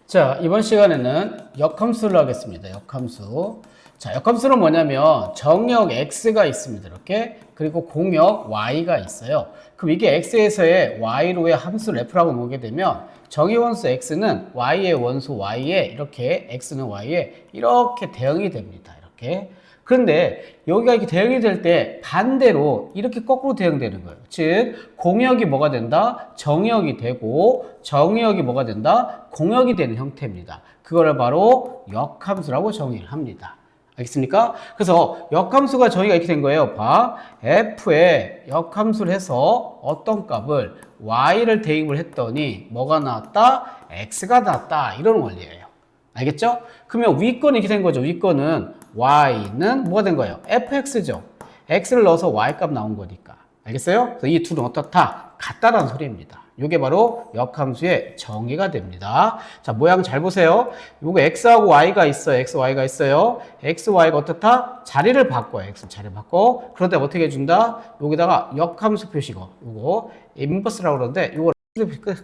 자, 이번 시간에는 역함수를 하겠습니다. 역함수. 자, 역함수는 뭐냐면 정역 x가 있습니다. 이렇게. 그리고 공역 y가 있어요. 그럼 이게 x에서의 y로의 함수를 f라고 놓게 되면 정의 원수 x는 y의 원수 y에 이렇게 x는 y에 이렇게 대응이 됩니다. 이렇게. 그런데 여기가 이렇게 대응이 될 때 반대로 이렇게 거꾸로 대응되는 거예요. 즉 공역이 뭐가 된다? 정역이 되고 정역이 뭐가 된다? 공역이 되는 형태입니다. 그거를 바로 역함수라고 정의를 합니다. 알겠습니까? 그래서 역함수가 정의가 이렇게 된 거예요. 봐. f에 역함수를 해서 어떤 값을 y를 대입을 했더니 뭐가 나왔다? x가 나왔다. 이런 원리예요. 알겠죠? 그러면 윗건이 이렇게 된 거죠. 윗건은 y는 뭐가 된 거예요? fx죠. x를 넣어서 y 값 나온 거니까. 알겠어요? 그래서 이 둘은 어떻다? 같다라는 소리입니다. 이게 바로 역함수의 정의가 됩니다. 자, 모양 잘 보세요. 요거 x하고 y가 있어요. x, y가 있어요. x, y가 어떻다? 자리를 바꿔요. x 자리를 바꿔. 그런데 어떻게 해준다? 여기다가 역함수 표시고 요거 인버스라고 그러는데 요거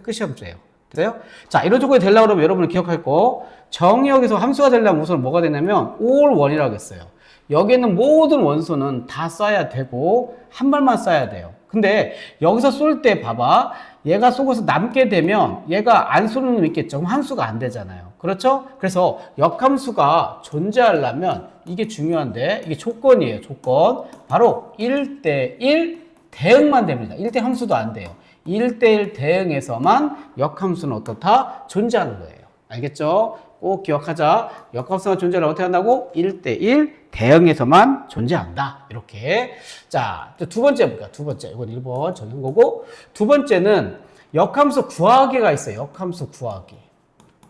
끝이 함수예요. 됐어요? 자, 이런 조건이 되려고 그러면 여러분은 기억할 거 정역에서 함수가 되려면 우선 뭐가 되냐면 all one이라고 했어요. 여기에는 모든 원소는 다 써야 되고 한 발만 써야 돼요. 근데 여기서 쏠 때 봐봐. 얘가 쏘고서 남게 되면 얘가 안 쏘는 놈 있겠죠. 그럼 함수가 안 되잖아요. 그렇죠? 그래서 역함수가 존재하려면 이게 중요한데 이게 조건이에요. 조건. 바로 1대1 대응만 됩니다. 1대 함수도 안 돼요. 1대1 대응에서만 역함수는 어떻다? 존재하는 거예요. 알겠죠? 꼭 기억하자. 역함수가 존재를 어떻게 한다고? 1대1 대응에서만 존재한다. 이렇게. 자, 두 번째 볼까요? 두 번째. 이건 1번 정한 거고. 두 번째는 역함수 구하기가 있어요. 역함수 구하기.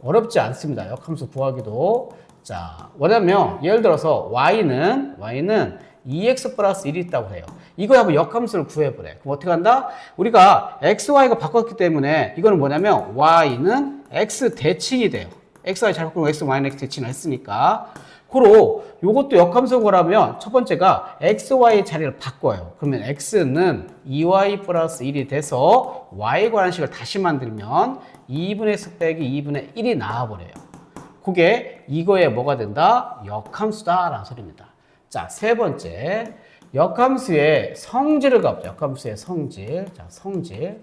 어렵지 않습니다. 역함수 구하기도. 자, 뭐냐면 예를 들어서 y는 2x 플러스 1이 있다고 해요. 이거 한번 역함수를 구해보래. 그럼 어떻게 한다? 우리가 x, y가 바꿨기 때문에 이거는 뭐냐면 y는 x 대칭이 돼요. x, y 잘 바꾸면 x, y는 x 대칭을 했으니까. 그로 요것도 역함수 구하려면 첫 번째가 x, y 자리를 바꿔요. 그러면 x는 2y 플러스 1이 돼서 y에 관한 식을 다시 만들면 2분의 x 빼기 2분의 1이 나와버려요. 그게 이거에 뭐가 된다? 역함수다라는 소리입니다. 자, 세 번째. 역함수의 성질을 가보자. 역함수의 성질. 자, 성질.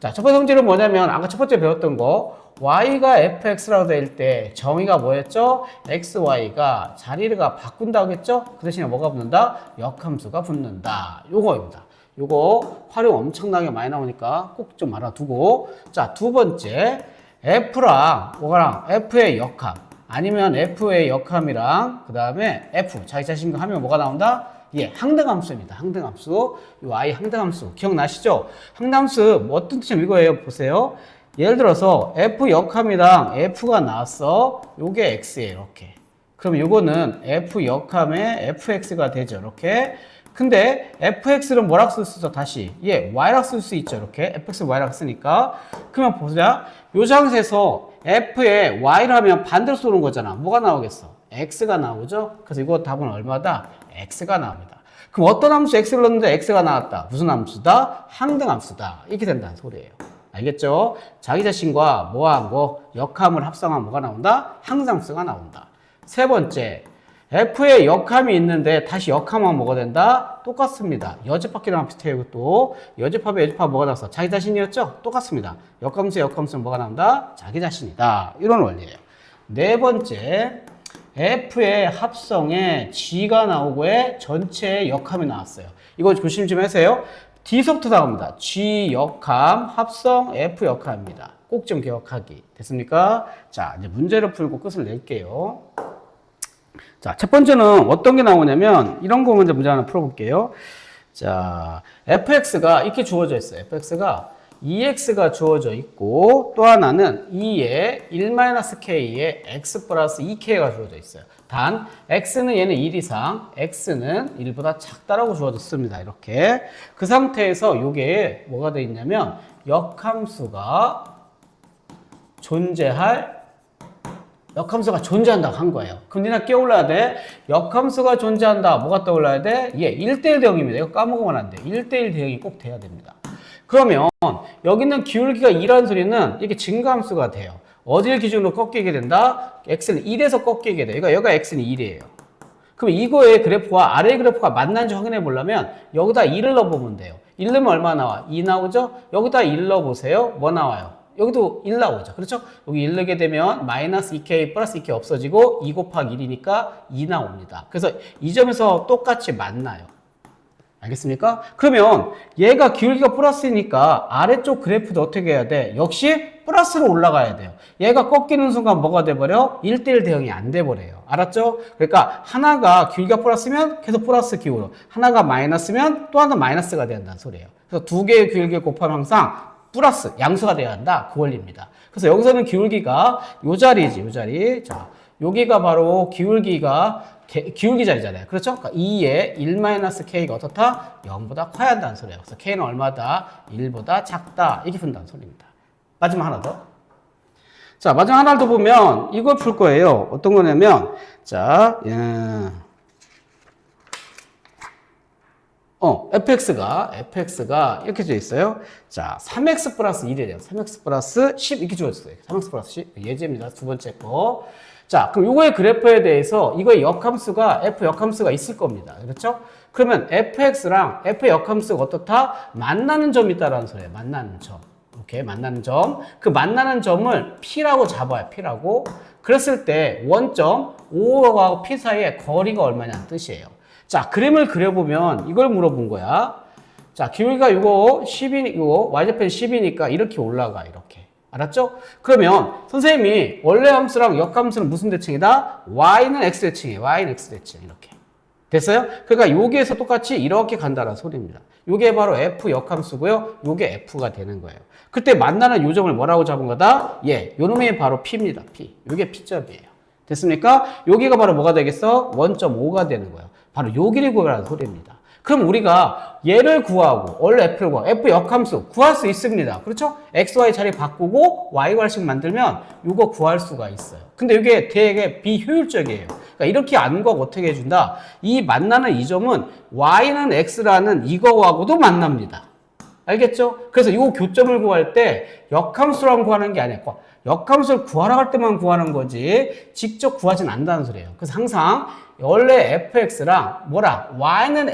자, 첫 번째 성질은 뭐냐면, 아까 첫 번째 배웠던 거, y가 fx라고 될 때 정의가 뭐였죠? x, y가 자리를 바꾼다고 했죠? 그 대신에 뭐가 붙는다? 역함수가 붙는다. 요거입니다. 요거 활용 엄청나게 많이 나오니까 꼭 좀 알아두고. 자, 두 번째. f랑 뭐가랑 f의 역함. 아니면 f의 역함이랑 그 다음에 f 자기 자신과 하면 뭐가 나온다? 예, 항등함수입니다. 항등함수. 이 y 항등함수 기억나시죠? 항등함수 뭐 어떤 뜻이냐면 이거예요. 보세요. 예를 들어서 f 역함이랑 f가 나왔어. 요게 x예요. 이렇게. 그럼 요거는 f 역함에 fx가 되죠. 이렇게. 근데 fx는 뭐라고 쓸 수 있어? 다시 예, y라고 쓸 수 있죠. 이렇게 fx y라고 쓰니까. 그러면 보자. 요 장소에서 f에 y를 하면 반대로 쏘는 거잖아. 뭐가 나오겠어? x가 나오죠. 그래서 이거 답은 얼마다? x가 나옵니다. 그럼 어떤 함수 x를 넣었는데 x가 나왔다. 무슨 함수다? 항등함수다. 이렇게 된다는 소리예요. 알겠죠? 자기 자신과 뭐하고 역함을 합성하면 뭐가 나온다? 항등함수가 나온다. 세 번째. f에 역함이 있는데 다시 역함하면 뭐가 된다? 똑같습니다. 여집합기랑 비슷해요. 이것도 여집합에 여집합 뭐가 나왔어? 자기 자신이었죠? 똑같습니다. 역함수는 뭐가 나온다? 자기 자신이다. 이런 원리예요. 네 번째, f의 합성에 g가 나오고에 전체의 역함이 나왔어요. 이거 조심 좀 하세요. D서부터 나옵니다. g 역함, 합성, f 역함입니다. 꼭 좀 기억하기. 됐습니까? 자, 이제 문제를 풀고 끝을 낼게요. 자, 첫 번째는 어떤 게 나오냐면 이런 거 먼저 문제 하나 풀어볼게요. 자, fx가 이렇게 주어져 있어요. fx가 2x가 주어져 있고 또 하나는 2에 1-k에 x 플러스 2k가 주어져 있어요. 단 x는 얘는 1 이상, x는 1보다 작다라고 주어졌습니다. 이렇게. 그 상태에서 이게 뭐가 되어 있냐면 역함수가 존재한다고 한 거예요. 그럼 니나 깨올라야 돼. 역함수가 존재한다. 뭐가 떠올라야 돼? 예, 1대1 대응입니다. 이거 까먹으면 안 돼. 1대1 대응이 꼭 돼야 됩니다. 그러면 여기 있는 기울기가 2라는 소리는 이게 증가함수가 돼요. 어디를 기준으로 꺾이게 된다? x는 1에서 꺾이게 돼. 그러니까 여기가 x는 1이에요. 그럼 이거의 그래프와 아래 그래프가 맞는지 확인해 보려면 여기다 2를 넣어보면 돼요. 1 넣으면 얼마 나와? 2 나오죠? 여기다 1 넣어보세요. 뭐 나와요? 여기도 1 나오죠. 그렇죠? 여기 1 넣게 되면 마이너스 2k 플러스 2k 없어지고 2 곱하기 1이니까 2 나옵니다. 그래서 이 점에서 똑같이 만나요. 알겠습니까? 그러면 얘가 기울기가 플러스니까 아래쪽 그래프도 어떻게 해야 돼? 역시 플러스로 올라가야 돼요. 얘가 꺾이는 순간 뭐가 돼버려? 1대1 대응이 안 돼버려요. 알았죠? 그러니까 하나가 기울기가 플러스면 계속 플러스 기울어. 하나가 마이너스면 또 하나 마이너스가 된다는 소리예요. 그래서 두 개의 기울기 곱하면 항상 플러스, 양수가 돼야 한다. 그 원리입니다. 그래서 여기서는 기울기가 요 자리지, 요 자리. 자, 여기가 바로 기울기 자리잖아요. 그렇죠? 그러니까 2의 1-k가 어떻다? 0보다 커야 한다는 소리예요. 그래서 k는 얼마다? 1보다 작다. 이렇게 푼다는 소리입니다. 마지막 하나 더. 자, 마지막 하나 더 보면 이걸 풀 거예요. 어떤 거냐면, 자, fx가 이렇게 되어 있어요. 자, 3x 플러스 1이래요. 3x 플러스 10 이렇게 주어졌어요. 3x 플러스 10. 예제입니다. 두 번째 거. 자, 그럼 요거의 그래프에 대해서 이거의 역함수가 f 역함수가 있을 겁니다. 그렇죠? 그러면 fx랑 f의 역함수가 어떻다? 만나는 점이 있다라는 소리예요. 만나는 점. 오케이, 만나는 점. 그 만나는 점을 p라고 잡아요. p라고. 그랬을 때 원점 O하고 P 사이의 거리가 얼마냐는 뜻이에요. 자, 그림을 그려보면 이걸 물어본 거야. 자, 기울기가 이거 10이, 이거 y좌편 10이니까 이렇게 올라가, 이렇게. 알았죠? 그러면 선생님이 원래 함수랑 역함수는 무슨 대칭이다? y는 x 대칭이에요. y는 x 대칭. 이렇게. 됐어요? 그러니까 여기에서 똑같이 이렇게 간다는 소리입니다. 요게 바로 f 역함수고요. 요게 f가 되는 거예요. 그때 만나는 요점을 뭐라고 잡은 거다? 예, 요 놈이 바로 p입니다. p. 요게 p점이에요. 됐습니까? 여기가 바로 뭐가 되겠어? 1.5가 되는 거예요. 바로 요 길이 구하라는 소리입니다. 그럼 우리가 얘를 구하고 원래 f를 구하고 f 역함수 구할 수 있습니다. 그렇죠? x, y 자리 바꾸고 y 괄식 만들면 이거 구할 수가 있어요. 근데 이게 되게 비효율적이에요. 그러니까 이렇게 안 구하고 어떻게 해준다? 이 만나는 이 점은 y는 x라는 이거하고도 만납니다. 알겠죠? 그래서 이 교점을 구할 때 역함수랑 구하는 게 아니고 역함수를 구하러 갈 때만 구하는 거지 직접 구하진 않는다는 소리예요. 그래서 항상 원래 fx랑 y는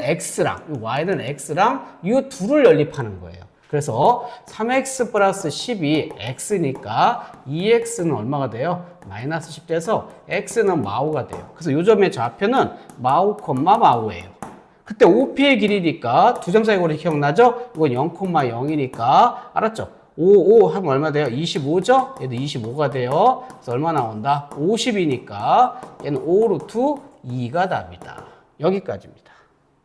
x랑 이 둘을 연립하는 거예요. 그래서 3x 플러스 10이 x니까 2x는 얼마가 돼요? 마이너스 10 돼서 x는 마우가 돼요. 그래서 요 점의 좌표는 마우, 마우예요. 그때 OP의 길이니까 두 점 사이 거리 기억나죠? 이건 0,0이니까 알았죠? 5 하면 얼마 돼요? 25죠? 얘도 25가 돼요. 그래서 얼마 나온다? 50이니까 얘는 5 루트 2가 답이다. 여기까지입니다.